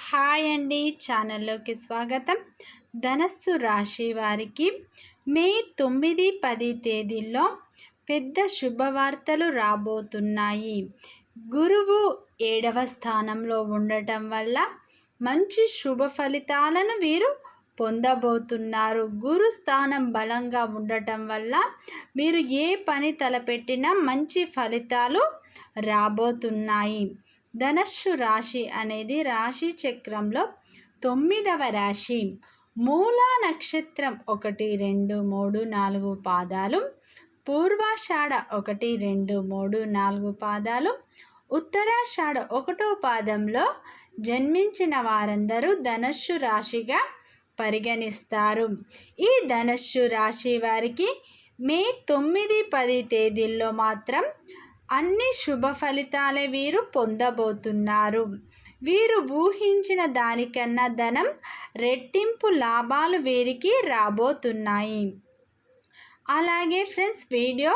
Hi అండి, ఛానల్లోకి స్వాగతం. ధనస్సు రాశి వారికి మే 9-10 తేదీల్లో పెద్ద శుభవార్తలు రాబోతున్నాయి. గురువు 7వ స్థానంలో ఉండటం వల్ల మంచి శుభ ఫలితాలను వీరు పొందబోతున్నారు. గురు స్థానం బలంగా ఉండటం వల్ల మీరు ఏ పని తలపెట్టినా మంచి ఫలితాలు రాబోతున్నాయి. ధనస్సు రాశి అనేది రాశి చక్రంలో 9వ రాశి. మూలా నక్షత్రం 1, 2, 3, 4 పాదాలు, పూర్వాషాఢ 1, 2, 3, 4 పాదాలు, ఉత్తరాషాఢ 1వ పాదంలో జన్మించిన వారందరూ ధనస్సు రాశిగా పరిగణిస్తారు. ఈ ధనస్సు రాశి వారికి మే 9-10 తేదీల్లో మాత్రం అన్ని శుభ ఫలితాలే వీరు పొందబోతున్నారు. వీరు ఊహించిన దానికన్నా ధనం రెట్టింపు లాభాలు వీరికి రాబోతున్నాయి. అలాగే ఫ్రెండ్స్, వీడియో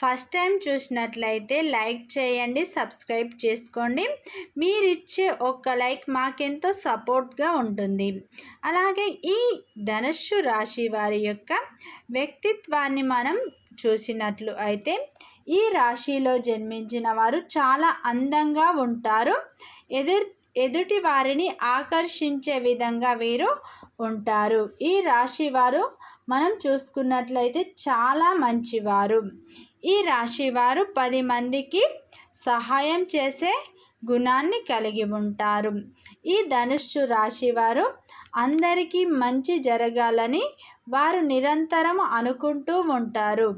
ఫస్ట్ టైం చూసినట్లయితే లైక్ చేయండి, సబ్స్క్రైబ్ చేసుకోండి. మీరిచ్చే ఒక్క లైక్ మాకెంతో సపోర్ట్గా ఉంటుంది. అలాగే ఈ ధనస్సు రాశి వారి యొక్క వ్యక్తిత్వాన్ని మనం చూసినట్లు అయితే ఈ రాశిలో జన్మించిన వారు చాలా అందంగా ఉంటారు. ఎదుటి వారిని ఆకర్షించే విధంగా వీరు ఉంటారు. ఈ రాశి వారు మనం చూసుకున్నట్లయితే చాలా మంచివారు. ఈ రాశి వారు 10 మందికి సహాయం చేసే గుణాన్ని కలిగి ఉంటారు. ఈ ధనుస్సు రాశి వారు అందరికీ మంచి జరగాలని వారు నిరంతరం అనుకుంటూ ఉంటారు.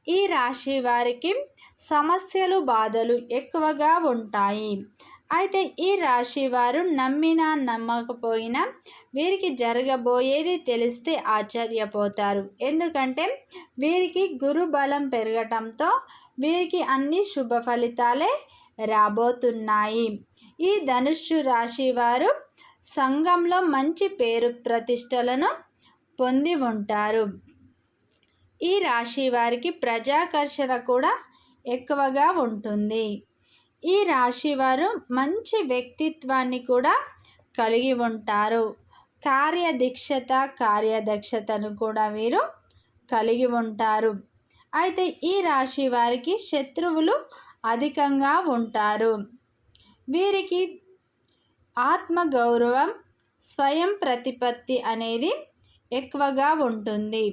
ఈ రాశి వారికి సమస్యలు, బాధలు ఎక్కువగా ఉంటాయి. అయితే ఈ రాశి వారు నమ్మినా నమ్మకపోయినా వీరికి జరగబోయేది తెలిస్తే ఆశ్చర్యపోతారు. ఎందుకంటే వీరికి గురు బలం పెరగటంతో వీరికి అన్ని శుభ ఫలితాలే రాబోతున్నాయి. ఈ ధనుస్సు రాశి వారు సంఘంలో మంచి పేరు ప్రతిష్టలను పొంది ఉంటారు. ఈ రాశి వారికి ప్రజాకర్షణ కూడా ఎక్కువగా ఉంటుంది. ఈ రాశి వారు మంచి వ్యక్తిత్వాన్ని కూడా కలిగి ఉంటారు. కార్యదక్షతను కూడా వీరు కలిగి ఉంటారు. అయితే ఈ రాశి వారికి శత్రువులు అధికంగా ఉంటారు. వీరికి ఆత్మగౌరవం, స్వయం ప్రతిపత్తి అనేది ఎక్కువగా ఉంటుంది.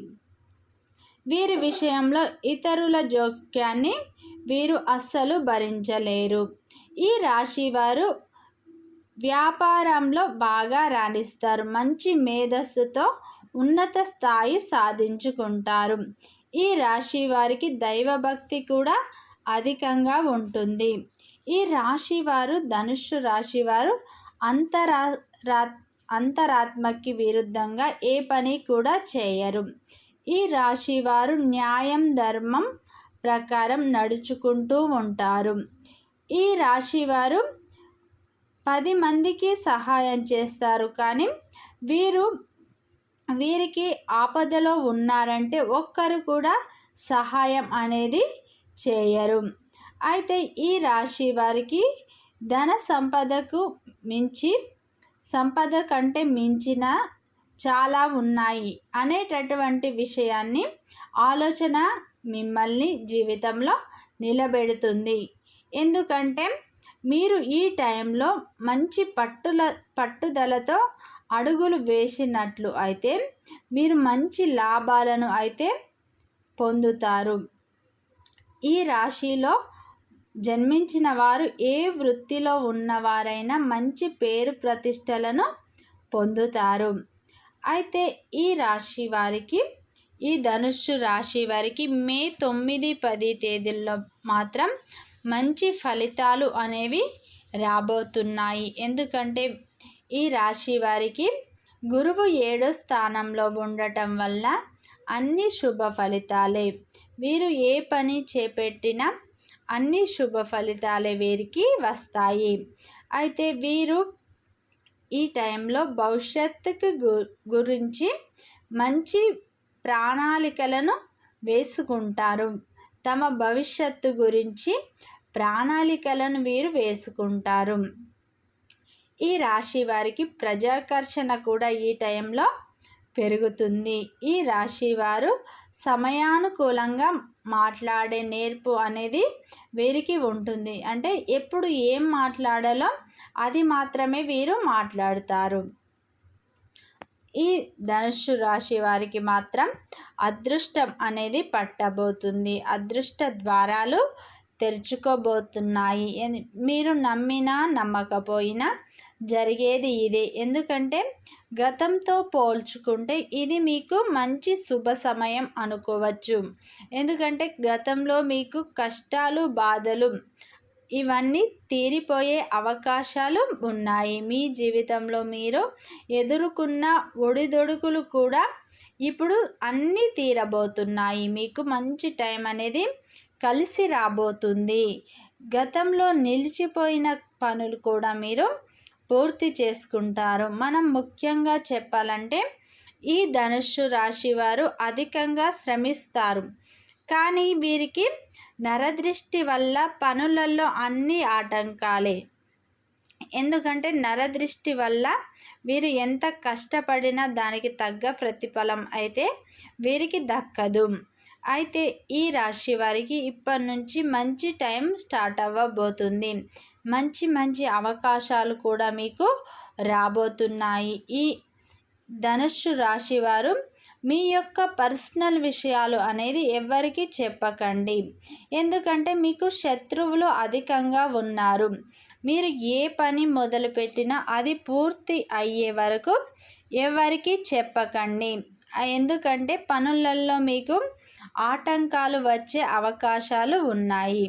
వీరి విషయంలో ఇతరుల జోక్యాన్ని వీరు అస్సలు భరించలేరు. ఈ రాశి వారు వ్యాపారంలో బాగా రాణిస్తారు. మంచి మేధస్సుతో ఉన్నత స్థాయి సాధించుకుంటారు. ఈ రాశి వారికి దైవభక్తి కూడా అధికంగా ఉంటుంది. ఈ రాశి వారు ధనుస్సు రాశి వారు అంతరాత్మకి విరుద్ధంగా ఏ పని కూడా చేయరు. ఈ రాశి వారు న్యాయం, ధర్మం ప్రకారం నడుచుకుంటూ ఉంటారు. ఈ రాశి వారు 10 మందికి సహాయం చేస్తారు. కానీ వీరికి ఆపదలో ఉన్నారంటే ఒక్కరు కూడా సహాయం అనేది చేయరు. అయితే ఈ రాశి వారికి ధన సంపద కంటే మించిన చాలా ఉన్నాయి అనేటటువంటి విషయాన్ని ఆలోచన మిమ్మల్ని జీవితంలో నిలబెడుతుంది. ఎందుకంటే మీరు ఈ టైంలో మంచి పట్టుదలతో అడుగులు వేసినట్లు అయితే మీరు మంచి లాభాలను అయితే పొందుతారు. ఈ రాశిలో జన్మించిన వారు ఏ వృత్తిలో ఉన్నవారైనా మంచి పేరు ప్రతిష్టలను పొందుతారు. అయితే ఈ రాశి వారికి, ఈ ధనుస్సు రాశి వారికి మే 9-10 తేదీల్లో మాత్రం మంచి ఫలితాలు అనేవి రాబోతున్నాయి. ఎందుకంటే ఈ రాశి వారికి గురువు 7వ స్థానంలో ఉండటం వల్ల అన్ని శుభ ఫలితాలే. వీరు ఏ పని చేపట్టినా అన్ని శుభ ఫలితాలే వీరికి వస్తాయి. అయితే వీరు ఈ టైంలో భవిష్యత్తుకు గురించి మంచి ప్రణాళికలను వేసుకుంటారు. తమ భవిష్యత్తు గురించి ప్రణాళికలను వీరు వేసుకుంటారు. ఈ రాశి వారికి ప్రజాకర్షణ కూడా ఈ టైంలో పెరుగుతుంది. ఈ రాశి వారు సమయానుకూలంగా మాట్లాడే నేర్పు అనేది వీరికి ఉంటుంది. అంటే ఎప్పుడు ఏం మాట్లాడాలో అది మాత్రమే వీరు మాట్లాడతారు. ఈ ధనుస్సు రాశి వారికి మాత్రం అదృష్టం అనేది పట్టబోతుంది. అదృష్ట ద్వారాలు తెరుచుకోబోతున్నాయి. మీరు నమ్మినా నమ్మకపోయినా జరిగేది ఇదే. ఎందుకంటే గతంతో పోల్చుకుంటే ఇది మీకు మంచి శుభ సమయం అనుకోవచ్చు. ఎందుకంటే గతంలో మీకు కష్టాలు బాధలు ఇవన్నీ తీరిపోయే అవకాశాలు ఉన్నాయి. మీ జీవితంలో మీరు ఎదుర్కొన్న ఒడిదొడుకులు కూడా ఇప్పుడు అన్నీ తీరబోతున్నాయి. మీకు మంచి టైం అనేది కలిసి రాబోతుంది. గతంలో నిలిచిపోయిన పనులు కూడా మీరు పూర్తి చేసుకుంటారు. మనం ముఖ్యంగా చెప్పాలంటే ఈ ధనుస్సు రాశి వారు అధికంగా శ్రమిస్తారు. కానీ వీరికి నరదృష్టి వల్ల పనులలో అన్ని ఆటంకాలే. ఎందుకంటే నరదృష్టి వల్ల వీరు ఎంత కష్టపడినా దానికి తగ్గ ప్రతిఫలం అయితే వీరికి దక్కదు. అయితే ఈ రాశి వారికి ఇప్పటి నుంచి మంచి టైం స్టార్ట్ అవ్వబోతుంది. మంచి మంచి అవకాశాలు కూడా మీకు రాబోతున్నాయి. ఈ ధనుస్సు రాశి వారు మీ యొక్క పర్సనల్ విషయాలు అనేది ఎవరికి చెప్పకండి. ఎందుకంటే మీకు శత్రువులు అధికంగా ఉన్నారు. మీరు ఏ పని మొదలుపెట్టినా అది పూర్తి అయ్యే వరకు ఎవరికి చెప్పకండి. ఎందుకంటే పనులలో మీకు ఆటంకాలు వచ్చే అవకాశాలు ఉన్నాయి.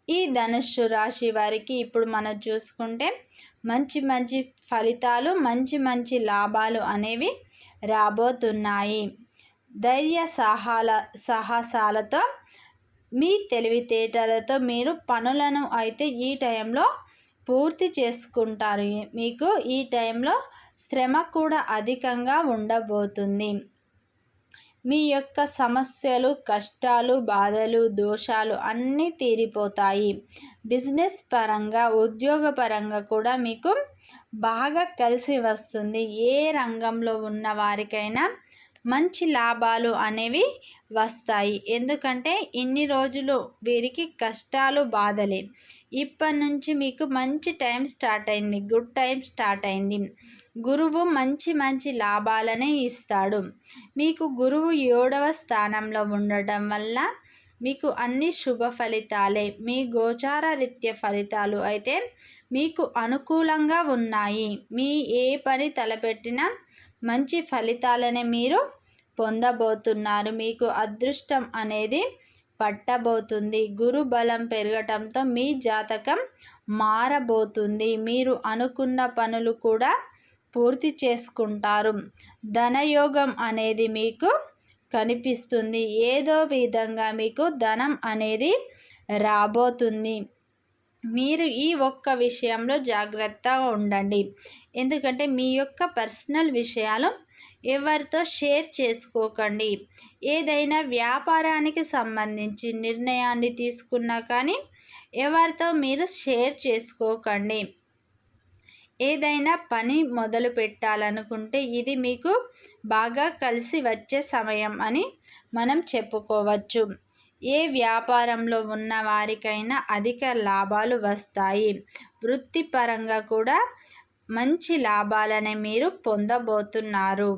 ఈ ధనుస్సు రాశి వారికి ఇప్పుడు మనం చూసుకుంటే మంచి మంచి ఫలితాలు, మంచి మంచి లాభాలు అనేవి రాబోతున్నాయి. ధైర్య సాహసాలతో మీ తెలివితేటలతో మీరు పనులను అయితే ఈ టైంలో పూర్తి చేసుకుంటారు. మీకు ఈ టైంలో శ్రమ కూడా అధికంగా ఉండబోతుంది. మీ యొక్క సమస్యలు, కష్టాలు, బాధలు, దోషాలు అన్నీ తీరిపోతాయి. బిజినెస్ పరంగా, ఉద్యోగ పరంగా కూడా మీకు బాగా కలిసి వస్తుంది. ఏ రంగంలో ఉన్న వారికైనా మంచి లాభాలు అనేవి వస్తాయి. ఎందుకంటే ఇన్ని రోజులు వీరికి కష్టాలు, బాధలే. ఇప్పటి నుంచి మీకు మంచి టైం స్టార్ట్ అయింది. గుడ్ టైం స్టార్ట్ అయింది. గురువు మంచి మంచి లాభాలనే ఇస్తాడు. మీకు గురువు 7వ స్థానంలో ఉండటం వల్ల మీకు అన్ని శుభ ఫలితాలే. మీ గోచార రీత్య ఫలితాలు అయితే మీకు అనుకూలంగా ఉన్నాయి. మీ ఏ పని తలపెట్టినా మంచి ఫలితాలనే మీరు పొందబోతున్నారు. మీకు అదృష్టం అనేది పట్టబోతుంది. గురు బలం పెరగటంతో మీ జాతకం మారబోతుంది. మీరు అనుకున్న పనులు కూడా పూర్తి చేసుకుంటారు. ధనయోగం అనేది మీకు కనిపిస్తుంది. ఏదో విధంగా మీకు ధనం అనేది రాబోతుంది. మీరు ఈ ఒక్క విషయంలో జాగ్రత్తగా ఉండండి. ఎందుకంటే మీ యొక్క పర్సనల్ విషయాలు ఎవరితో షేర్ చేసుకోకండి. ఏదైనా వ్యాపారానికి సంబంధించి నిర్ణయాన్ని తీసుకున్నా కానీ ఎవరితో మీరు షేర్ చేసుకోకండి. ఏదైనా పని మొదలు పెట్టాలనుకుంటే ఇది మీకు బాగా కలిసి వచ్చే సమయం అని మనం చెప్పుకోవచ్చు. ఏ వ్యాపారంలో ఉన్న వారికైనా అధిక లాభాలు వస్తాయి. వృత్తిపరంగా కూడా మంచి లాభాలనే మీరు పొందబోతున్నారు.